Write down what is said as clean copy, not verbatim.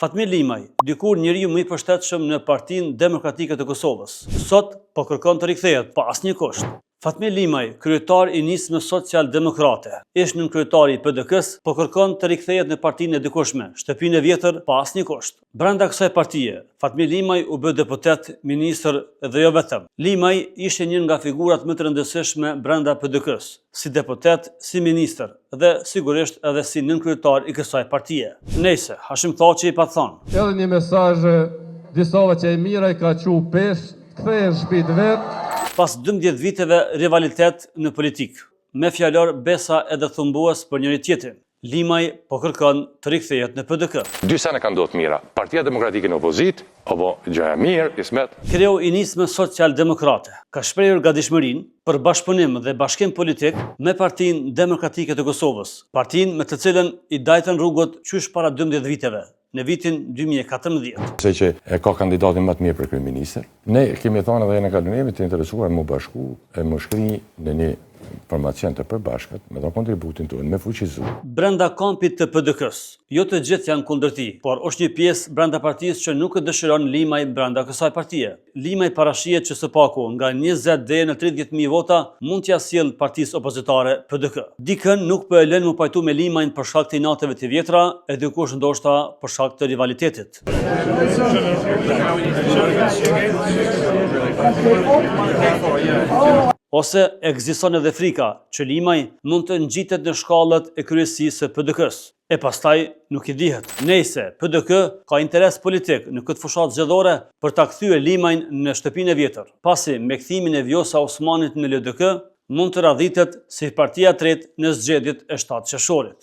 Fatmir Limaj, dikur njeriu më i përshtatshëm në Partinë Demokratike të Kosovës, sot po kërkon të rikthehet pa asnjë kusht. Fatmir Limaj, kryetar i nismës social-demokrate, ish nënkryetari i PDK-s, po kërkon të rikthehet në partinë e dikurshme, shtëpinë e vjetër pa asnjë kusht. Brenda kësaj partie, Fatmir Limaj u bë deputet, ministër dhe jo vetëm. Limaj ishte një nga figurat më të rëndësishme brenda PDK-s, si deputet, si ministër dhe sigurisht edhe si nënkryetar i kësaj partie. Nëse Hashim Thaçi i pa thonë. Edhe një mesazh disave që e mira i ka qu pesh, kthehen në shtëpitë vet. Pas 12 viteve rivalitet në politikë, me fjalor besa edhe thumbues për njëri tjetrin, Limaj po kërkon të rikthehet në PDK. Dy sene kanë ndodhur mira. Partia Demokratike në opozit, apo gjëja mirë, Ismet. Kreu i nismës social-demokrate ka shprehur gatishmërinë për bashkëpunim dhe bashkim politik me Partinë Demokratike të Kosovës, partinë me të cilën i dajtën rrugët qysh para 12 viteve. Në vitin 2014. Se që ka kandidatin më të mirë për kryeministër. Ne kemi thonë edhe në kalonemi të interesuar më bashku e më shkri në një formacion të përbashkët, me do kontributin tonë, me fuqizu. Brenda kampit të PDK-s, jo të gjithë janë kundër tij, por është një pjesë brenda partisë që nuk e dëshiron Limaj brenda kësaj partie. Limaj parashihet që së paku nga 20 deri në 30.000 vota mund t'ia sjell partisë opozitare PDK. Dikën nuk po e lën më pajtu me Limajin për shkak të inateve të vjetra, e dikush ndoshta për shkak të rivalitetit. Ose ekziston edhe frika që Limaj mund të ngjitet në shkallët e kryesisë së PDK-s. E pastaj nuk i dihet. Nëse PDK ka interes politik në këtë fushatë zgjedhore për ta kthyer Limajin në shtëpinë e vjetër, pasi me kthimin e Vjosa Osmanit në LDK mund të radhitet si partia e tretë në zgjedhjet e 7 qershorit.